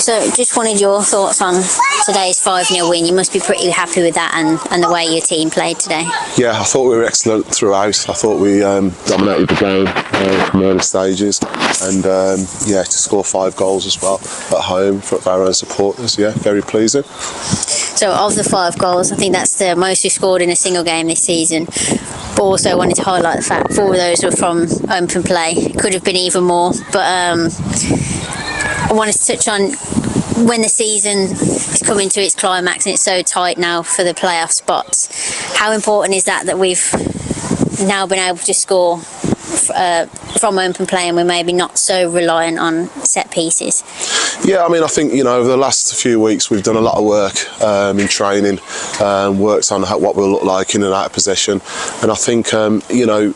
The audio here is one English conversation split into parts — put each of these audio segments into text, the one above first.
So just wanted your thoughts on today's 5-0 win. You must be pretty happy with that and the way your team played today. Yeah, I thought we were excellent throughout. I thought we dominated the game from early stages, and yeah, to score 5 goals as well at home in front of our own supporters, yeah, very pleasing. So of the 5 goals, I think that's the most we've scored in a single game this season. But also wanted to highlight the fact 4 of those were from open play. It could have been even more, but I wanted to touch on when the season is coming to its climax and it's so tight now for the playoff spots. How important is that we've now been able to score from open play and we're maybe not so reliant on set pieces? Yeah, I mean, I think, you know, over the last few weeks we've done a lot of work in training, worked on what we'll look like in and out of possession, and I think, you know,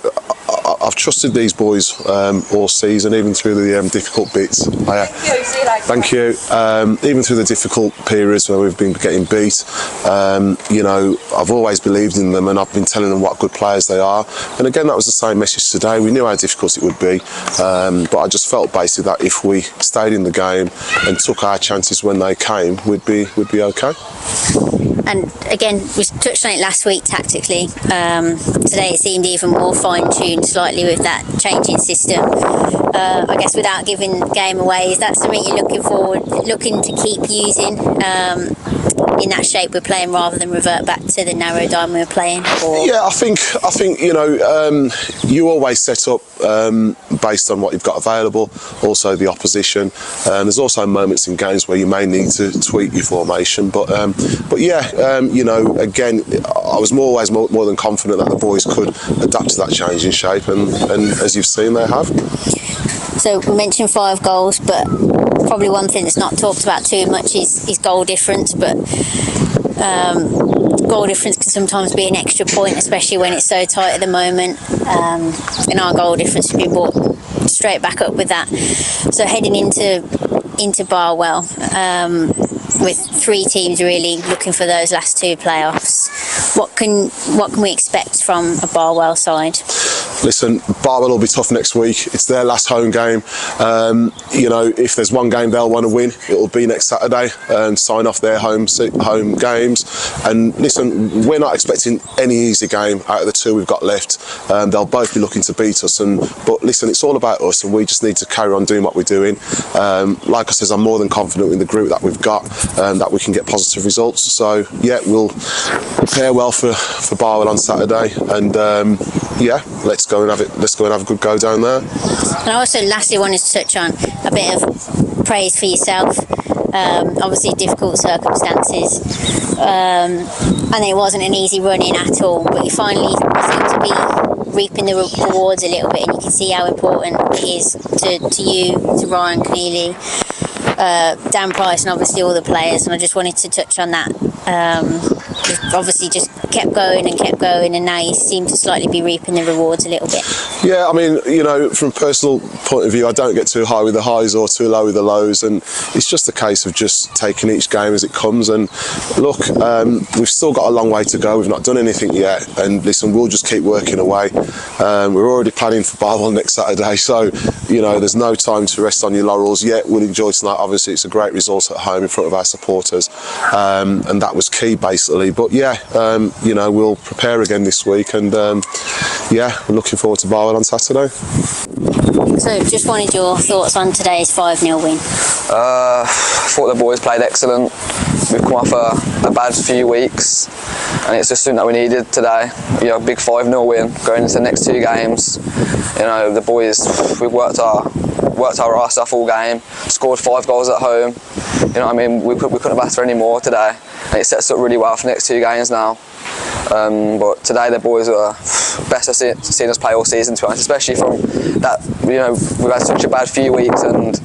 I've trusted these boys all season, even through the difficult bits. Thank you. Even through the difficult periods where we've been getting beat, you know, I've always believed in them, and I've been telling them what good players they are. And again, that was the same message today. We knew how difficult it would be, but I just felt basically that if we stayed in the game and took our chances when they came, we'd be okay. And again, we touched on it last week tactically. Today it seemed even more fine-tuned slightly with that changing system. I guess without giving the game away, is that something you're looking to keep using in that shape we're playing, rather than revert back to the narrow dime we were playing? Or? Yeah, I think you know, you always set up based on what you've got available, also the opposition. There's also moments in games where you may need to tweak your formation, but yeah, you know, again, I was always more than confident that the boys could adapt to that change in shape, and as you've seen, they have. So we mentioned 5 goals, but probably one thing that's not talked about too much is goal difference. But goal difference can sometimes be an extra point, especially when it's so tight at the moment. And our goal difference has been brought straight back up with that. So heading into Barwell, with 3 teams really looking for those last 2 playoffs, what can we expect from a Barwell side? Listen, Barwell will be tough next week. It's their last home game. You know, if there's one game they'll want to win, it will be next Saturday and sign off their home games. And listen, we're not expecting any easy game out of the 2 we've got left. They'll both be looking to beat us. But listen, it's all about us, and we just need to carry on doing what we're doing. Like I said, I'm more than confident in the group that we've got, that we can get positive results. So yeah, we'll prepare well for Barwell on Saturday, and yeah, let's go and have a good go down there. And I also lastly wanted to touch on a bit of praise for yourself. Obviously difficult circumstances, and it wasn't an easy run in at all, but you finally seem to be reaping the rewards a little bit, and you can see how important it is to you, to Ryan Keeley, Dan Price, and obviously all the players. And I just wanted to touch on that. You've obviously just kept going, and now you seem to slightly be reaping the rewards a little bit. Yeah, I mean, you know, from a personal point of view, I don't get too high with the highs or too low with the lows, and it's just a case of just taking each game as it comes. And look, we've still got a long way to go. We've not done anything yet, and listen, we'll just keep working away. We're already planning for Barwell next Saturday, so you know, there's no time to rest on your laurels yet. We'll enjoy tonight. Obviously, it's a great result at home in front of our supporters, and that was key basically. But yeah, you know, we'll prepare again this week, and yeah, we're looking forward to Barwell on Saturday. So just wanted your thoughts on today's 5-0 win. I thought the boys played excellent. We've come off a bad few weeks, and it's just something that we needed today. You know, a big 5-0 win going into the next 2 games. You know, the boys, we've worked our arse off all game, scored 5 goals at home. You know what I mean? We couldn't have asked for any more today, and it sets up really well for the next 2 games now. But today the boys are best I've seen us play all season, to be honest, especially from that. You know, we've had such a bad few weeks, and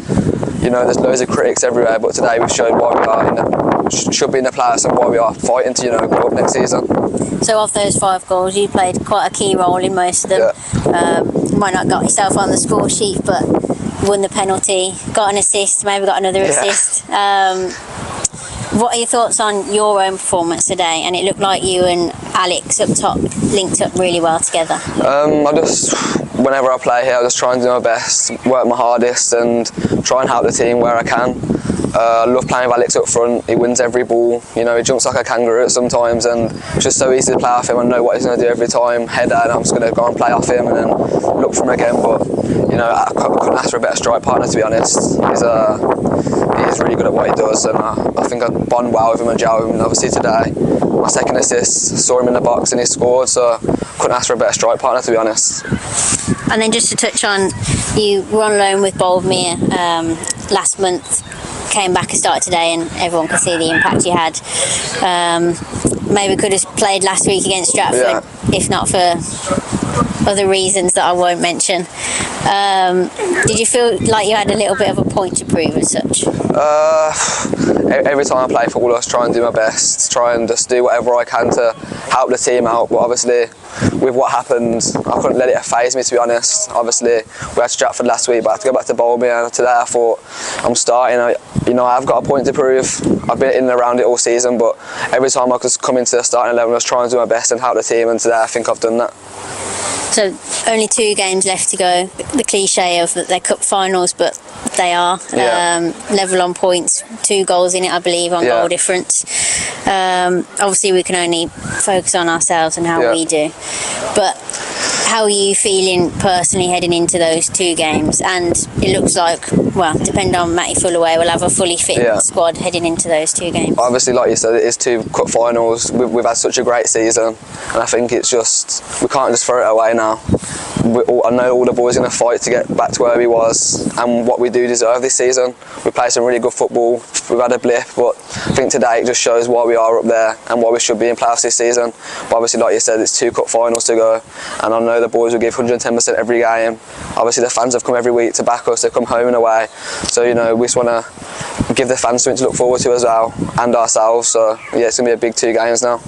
you know, there's loads of critics everywhere, but today we've showed why we are should be in the playoffs and why we are fighting to, you know, go up next season. So of those 5 goals, you played quite a key role in most of them. Yeah. You might not got yourself on the score sheet, but won the penalty, got an assist, maybe got another assist. What are your thoughts on your own performance today? And it looked like you and Alex up top linked up really well together. Whenever I play here, I just try and do my best, work my hardest, and try and help the team where I can. I love playing with Alex up front. He wins every ball. You know, he jumps like a kangaroo sometimes, and it's just so easy to play off him. I know what he's going to do every time. Header, and I'm just going to go and play off him and then look for him again. But you know, I couldn't ask for a better strike partner, to be honest. He's really good at what he does, and I think I bond well with him and gel with him. And obviously today, my second assist, saw him in the box and he scored, so couldn't ask for a better strike partner, to be honest. And then just to touch on, you were on loan with Boldmere last month, came back and started today, and everyone could see the impact you had. Maybe could have played last week against Stratford, if not for other reasons that I won't mention. Did you feel like you had a little bit of a point to prove as such? Every time I play football, I just try and do my best, try and just do whatever I can to help the team out. But obviously, with what happened, I couldn't let it faze me, to be honest. Obviously, we had Stratford last week, but I had to go back to Boldmere, and today I thought, I'm starting. I've got a point to prove. I've been in and around it all season, but every time I could come into the starting 11, I was trying to do my best and help the team, and today I think I've done that. So only 2 games left to go. The cliche of that they're cup finals, but they are level on points, 2 goals in it, I believe, on goal difference. Obviously, we can only focus on ourselves and how we do. But how are you feeling personally heading into those 2 games? And it looks like, well, depending on Matty Fullaway, we'll have a fully fit squad heading into those 2 games. Obviously, like you said, it is 2 cup finals. We've had such a great season, and I think it's just, we can't just throw it away now. I know all the boys are going to fight to get back to where we was and what we do deserve this season. We played some really good football. We've had a blip, but I think today it just shows why we are up there and why we should be in playoffs this season. But obviously, like you said, it's 2 cup finals to go, and I know the boys will give 110% every game. Obviously, the fans have come every week to back us. They come home and away. So, you know, we just want to give the fans something to look forward to as well, and ourselves. So, yeah, it's going to be a big 2 games now.